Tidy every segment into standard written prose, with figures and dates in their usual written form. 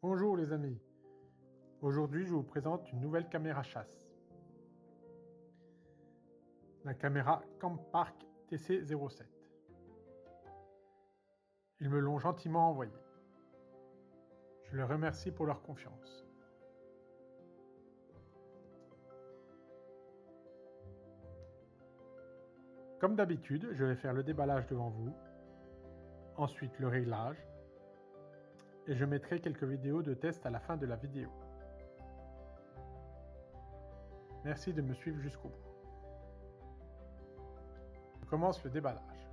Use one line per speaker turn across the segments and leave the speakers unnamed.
Bonjour les amis, aujourd'hui je vous présente une nouvelle caméra chasse. La caméra Campark TC07. Ils me l'ont gentiment envoyée. Je les remercie pour leur confiance. Comme d'habitude, je vais faire le déballage devant vous, ensuite le réglage, et je mettrai quelques vidéos de test à la fin de la vidéo. Merci de me suivre jusqu'au bout. Je commence le déballage.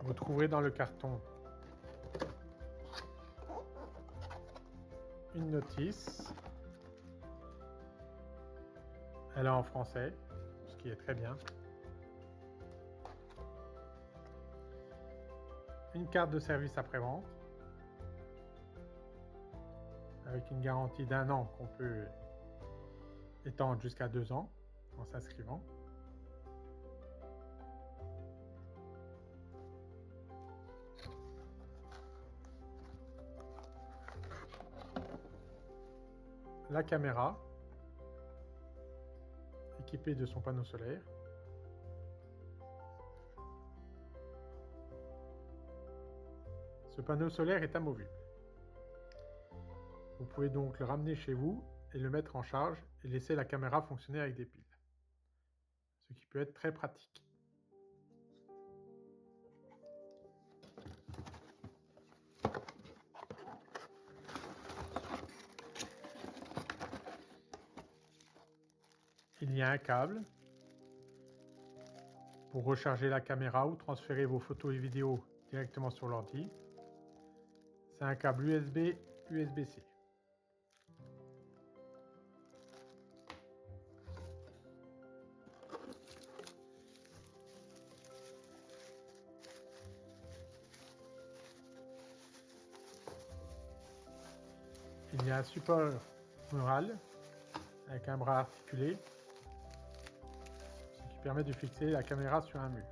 Vous trouverez dans le carton une notice. Elle est en français, ce qui est très bien. Une carte de service après-vente avec une garantie d'1 an qu'on peut étendre jusqu'à 2 ans en s'inscrivant. La caméra équipée de son panneau solaire. Ce panneau solaire est amovible. Vous pouvez donc le ramener chez vous et le mettre en charge et laisser la caméra fonctionner avec des piles, ce qui peut être très pratique. Il y a un câble pour recharger la caméra ou transférer vos photos et vidéos directement sur l'ordi. C'est un câble USB USB-C. Il y a un support mural avec un bras articulé, ce qui permet de fixer la caméra sur un mur.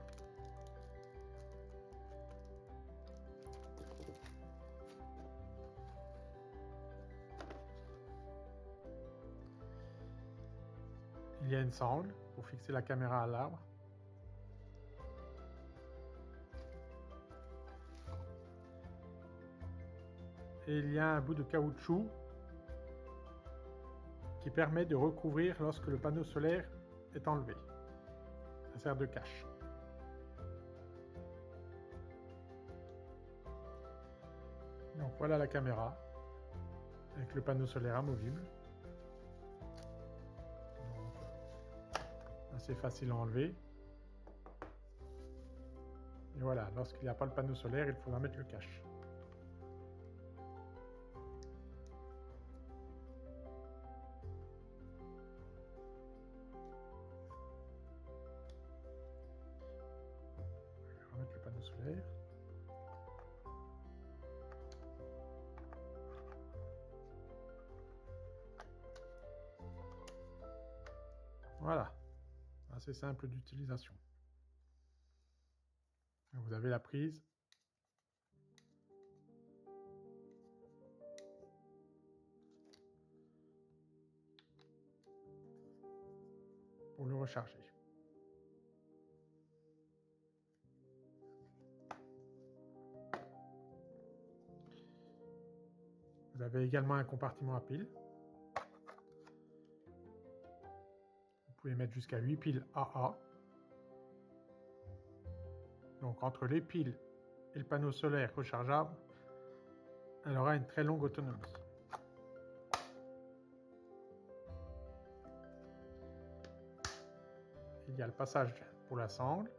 Il y a une sangle pour fixer la caméra à l'arbre. Et il y a un bout de caoutchouc qui permet de recouvrir lorsque le panneau solaire est enlevé. Ça sert de cache. Donc voilà la caméra avec le panneau solaire amovible. Assez facile à enlever. Et voilà, lorsqu'il n'y a pas le panneau solaire, il faudra mettre le cache. Je vais remettre le panneau solaire. Voilà, assez simple d'utilisation. Vous avez la prise. Pour le recharger. Vous avez également un compartiment à piles. Vous pouvez mettre jusqu'à 8 piles AA. Donc entre les piles et le panneau solaire rechargeable, elle aura une très longue autonomie. Il y a le passage pour la sangle.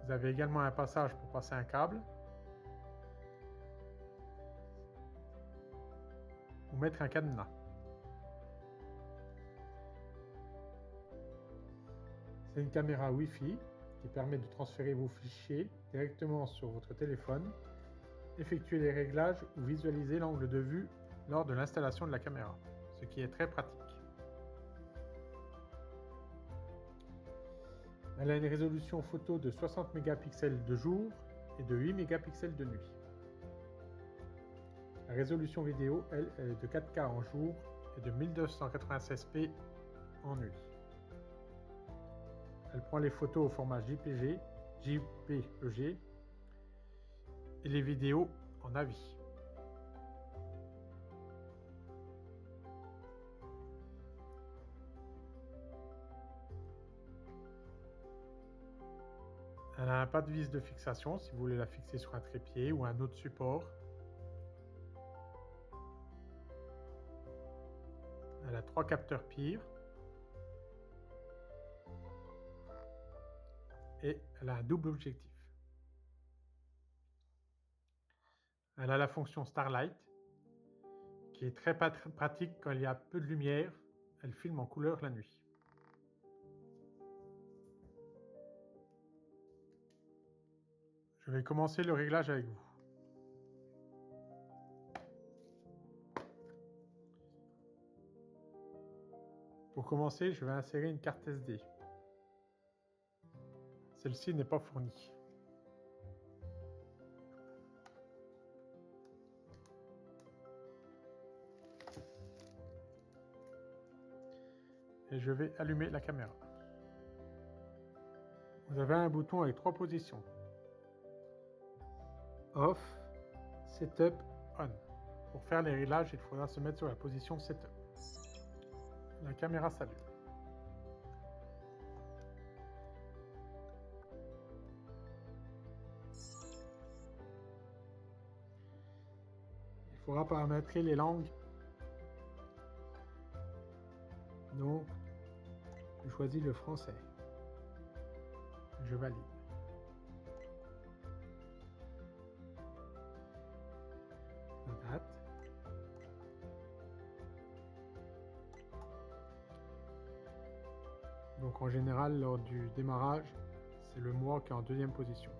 Vous avez également un passage pour passer un câble ou mettre un cadenas. C'est une caméra Wi-Fi qui permet de transférer vos fichiers directement sur votre téléphone, effectuer les réglages ou visualiser l'angle de vue lors de l'installation de la caméra, ce qui est très pratique. Elle a une résolution photo de 60 mégapixels de jour et de 8 mégapixels de nuit. La résolution vidéo, elle, est de 4K en jour et de 1296p en nuit. Elle prend les photos au format JPG, JPEG et les vidéos en AVI. Elle a un pas de vis de fixation si vous voulez la fixer sur un trépied ou un autre support. Elle a 3 capteurs PIR. Et elle a un double objectif. Elle a la fonction Starlight, qui est très pratique quand il y a peu de lumière. Elle filme en couleur la nuit. Je vais commencer le réglage avec vous. Pour commencer, je vais insérer une carte SD. Celle-ci n'est pas fournie. Et je vais allumer la caméra. Vous avez un bouton avec 3 positions. Off, Setup, On. Pour faire les réglages, il faudra se mettre sur la position Setup. La caméra s'allume. Il faudra paramétrer les langues. Donc, je choisis le français. Je valide. La date. Donc en général, lors du démarrage, c'est le mois qui est en deuxième position.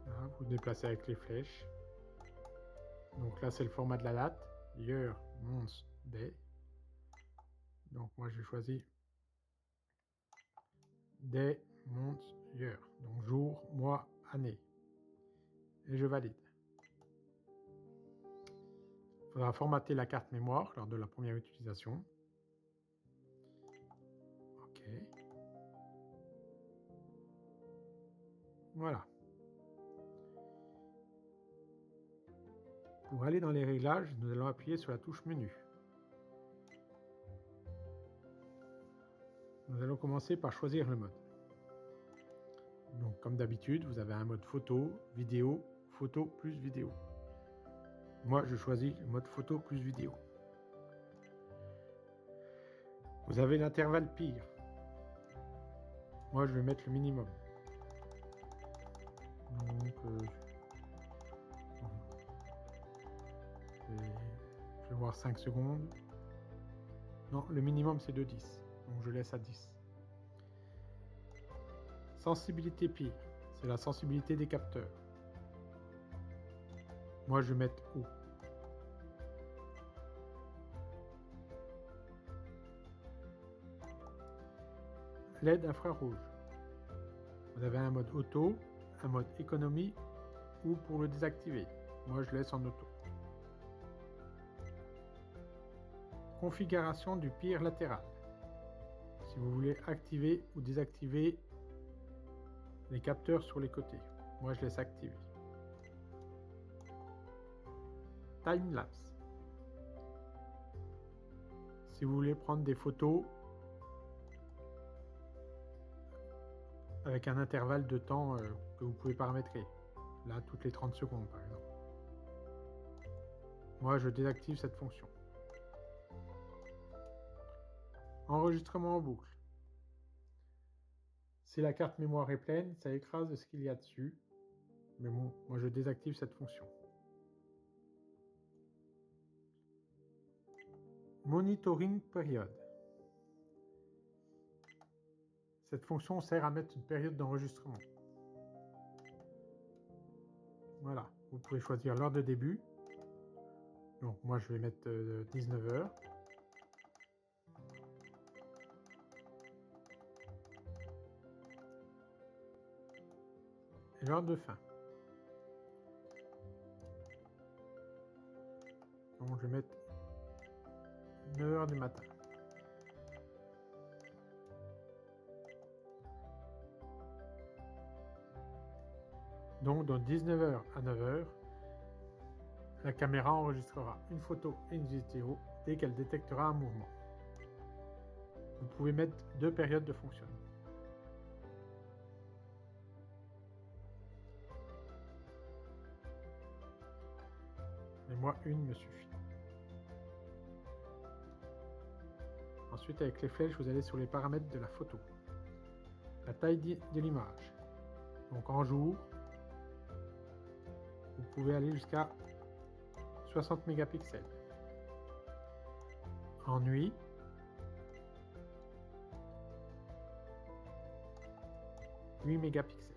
Voilà, vous déplacez avec les flèches. Donc là, c'est le format de la date. Year, month, day. Donc moi, j'ai choisi day, month, year. Donc jour, mois, année. Et je valide. Il faudra formater la carte mémoire lors de la première utilisation. OK. Voilà. Pour aller dans les réglages, nous allons appuyer sur la touche menu. Nous allons commencer par choisir le mode. Donc comme d'habitude, vous avez un mode photo plus vidéo. Moi, je choisis le mode photo plus vidéo. Vous avez l'intervalle PIR. Moi, je vais mettre le minimum. Donc, je vais voir 5 secondes. Non, le minimum c'est de 10. Donc je laisse à 10. Sensibilité PIR, c'est la sensibilité des capteurs. Moi, je vais mettre haut. LED infrarouge. Vous avez un mode auto, un mode économie ou pour le désactiver. Moi, je laisse en auto. Configuration du PIR latéral. Si vous voulez activer ou désactiver les capteurs sur les côtés. Moi, je laisse activer. Time-lapse. Si vous voulez prendre des photos avec un intervalle de temps que vous pouvez paramétrer. Là, toutes les 30 secondes, par exemple. Moi, je désactive cette fonction. Enregistrement en boucle. Si la carte mémoire est pleine, ça écrase ce qu'il y a dessus. Mais bon, moi je désactive cette fonction. Monitoring période. Cette fonction sert à mettre une période d'enregistrement. Voilà, vous pouvez choisir l'heure de début. Donc moi je vais mettre 19h. Et l'heure de fin. Donc je vais mettre 9h du matin. Donc de 19h à 9h, la caméra enregistrera une photo et une vidéo dès qu'elle détectera un mouvement. Vous pouvez mettre 2 périodes de fonctionnement. Mais moi, une me suffit. Ensuite, avec les flèches, vous allez sur les paramètres de la photo. La taille de l'image. Donc en jour, vous pouvez aller jusqu'à 60 mégapixels. En nuit, « 8 mégapixels.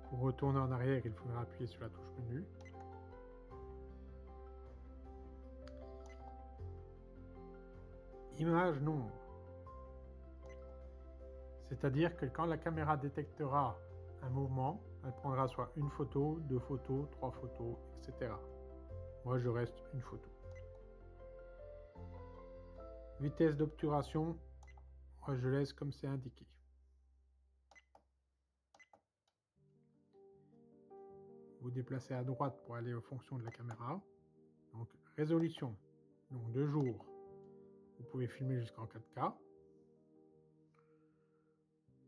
Pour retourner en arrière, il faudra appuyer sur la touche menu. Image nombre. C'est-à-dire que quand la caméra détectera un mouvement, elle prendra soit une photo, 2 photos, 3 photos, etc. Moi, je reste une photo. Vitesse d'obturation, moi je laisse comme c'est indiqué. Vous déplacez à droite pour aller aux fonctions de la caméra. Donc résolution, donc de jour, vous pouvez filmer jusqu'en 4K.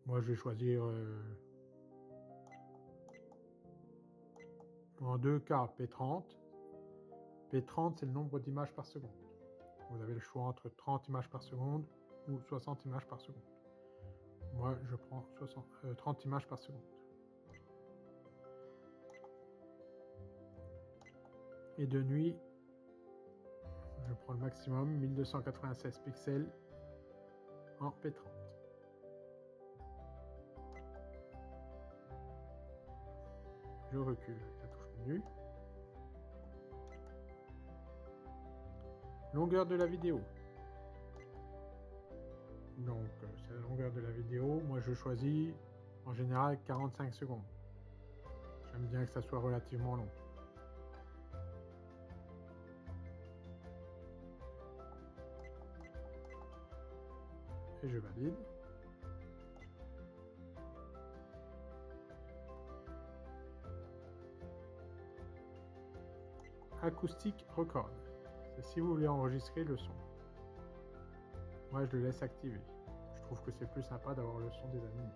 Moi je vais choisir en 2K P30. P30 c'est le nombre d'images par seconde. Vous avez le choix entre 30 images par seconde ou 60 images par seconde. Moi je prends 30 images par seconde. Et de nuit, je prends le maximum, 1296 pixels en P30. Je recule avec la touche menu. Longueur de la vidéo. Donc, c'est la longueur de la vidéo. Moi, je choisis en général 45 secondes. J'aime bien que ça soit relativement long. Et je valide. Acoustique record. C'est si vous voulez enregistrer le son. Moi, je le laisse activer. Je trouve que c'est plus sympa d'avoir le son des animaux.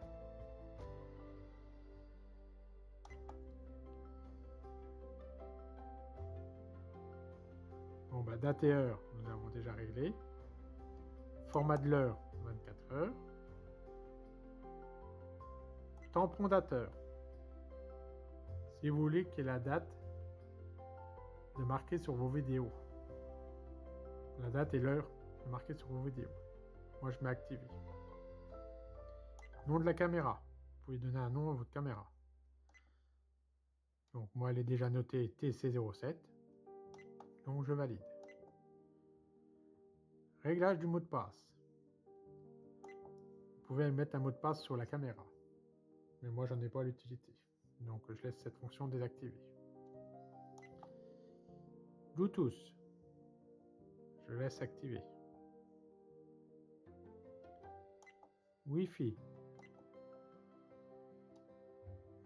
Bon, bah, date et heure, nous avons déjà réglé. Format de l'heure, 24 heures. Tampon dateur. Si vous voulez qu'il y ait la date de marquer sur vos vidéos. La date et l'heure de marquer sur vos vidéos. Moi, je mets activé. Nom de la caméra. Vous pouvez donner un nom à votre caméra. Donc, moi, elle est déjà notée TC07. Donc, je valide. Réglage du mot de passe. Vous pouvez mettre un mot de passe sur la caméra. Mais moi, j'en ai pas l'utilité. Donc, je laisse cette fonction désactivée. Bluetooth. Je laisse activer. Wi-Fi.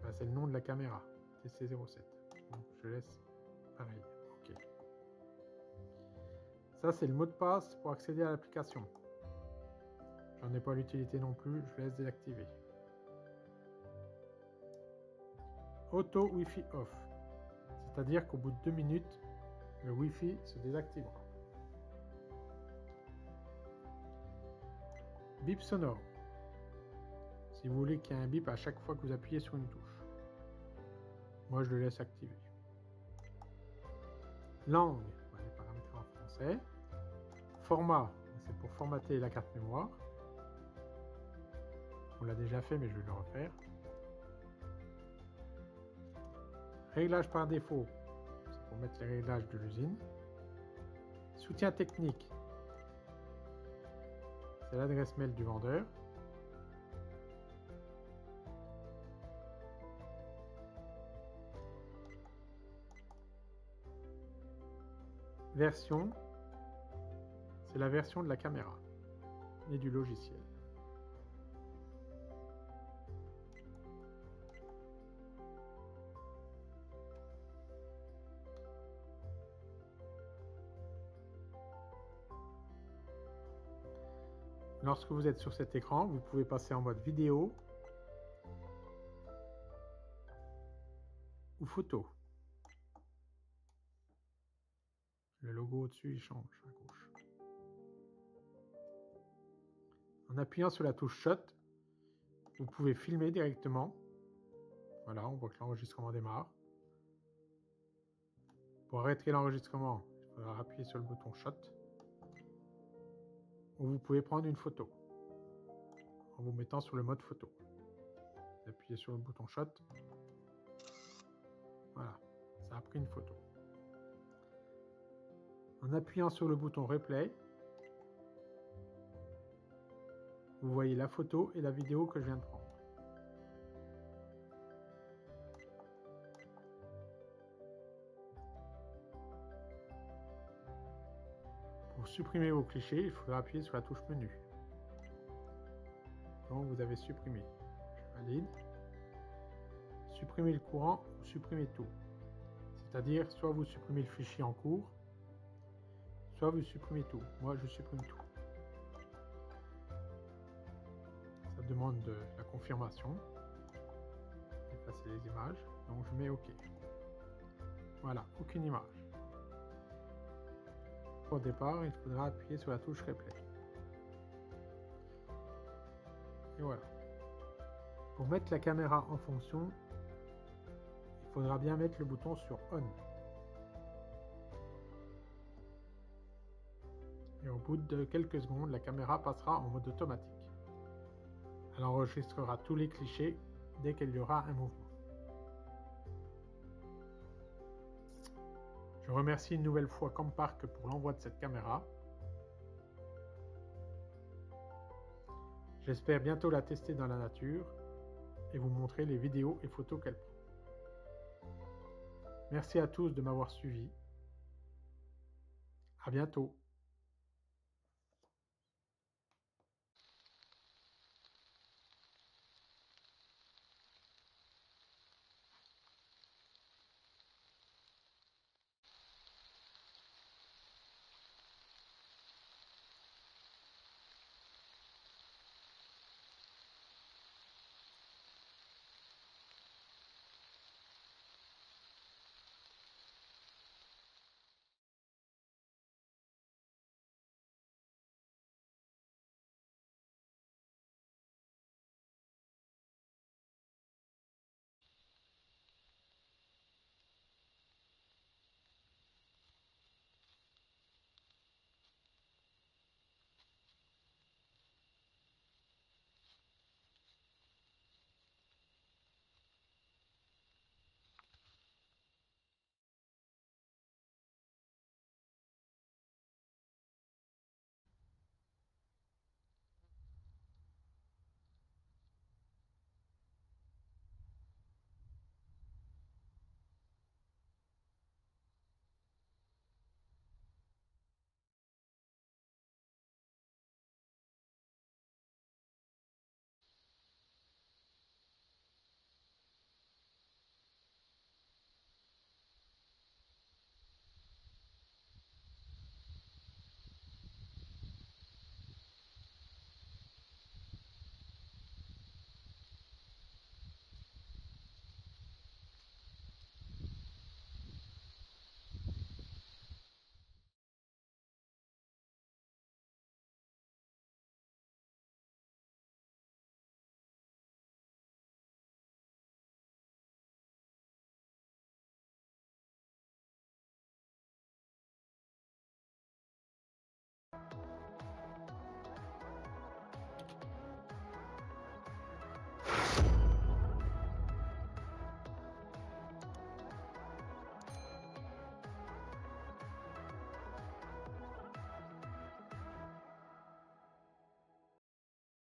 Ben, c'est le nom de la caméra. TC07. Donc, je laisse pareil. OK. Ça, c'est le mot de passe pour accéder à l'application. J'en ai pas l'utilité non plus. Je laisse désactiver. Auto Wi-Fi off. C'est-à-dire qu'au bout de 2 minutes, le Wi-Fi se désactivera. Bip sonore. Si vous voulez qu'il y ait un bip à chaque fois que vous appuyez sur une touche. Moi, je le laisse activer. Langue, on va les paramétrer en français. Format, c'est pour formater la carte mémoire. On l'a déjà fait, mais je vais le refaire. Réglage par défaut, c'est pour mettre les réglages de l'usine. Soutien technique, c'est l'adresse mail du vendeur. Version, c'est la version de la caméra et du logiciel. Lorsque vous êtes sur cet écran, vous pouvez passer en mode vidéo ou photo. Le logo au-dessus, il change à gauche. En appuyant sur la touche Shot, vous pouvez filmer directement. Voilà, on voit que l'enregistrement démarre. Pour arrêter l'enregistrement, il faudra appuyer sur le bouton Shot. Ou vous pouvez prendre une photo en vous mettant sur le mode photo. Vous appuyez sur le bouton Shot. Voilà, ça a pris une photo. En appuyant sur le bouton Replay, vous voyez la photo et la vidéo que je viens de prendre. Pour supprimer vos clichés, il faudra appuyer sur la touche menu. Donc vous avez supprimé. Je valide. Supprimer le courant ou supprimer tout. C'est-à-dire, soit vous supprimez le fichier en cours, soit vous supprimez tout. Moi, je supprime tout. Ça demande de la confirmation. Effacer les images. Donc je mets OK. Voilà, aucune image. Au départ, il faudra appuyer sur la touche Replay. Et voilà. Pour mettre la caméra en fonction, il faudra bien mettre le bouton sur On. Et au bout de quelques secondes, la caméra passera en mode automatique. Elle enregistrera tous les clichés dès qu'il y aura un mouvement. Je remercie une nouvelle fois Campark pour l'envoi de cette caméra. J'espère bientôt la tester dans la nature et vous montrer les vidéos et photos qu'elle prend. Merci à tous de m'avoir suivi. À bientôt.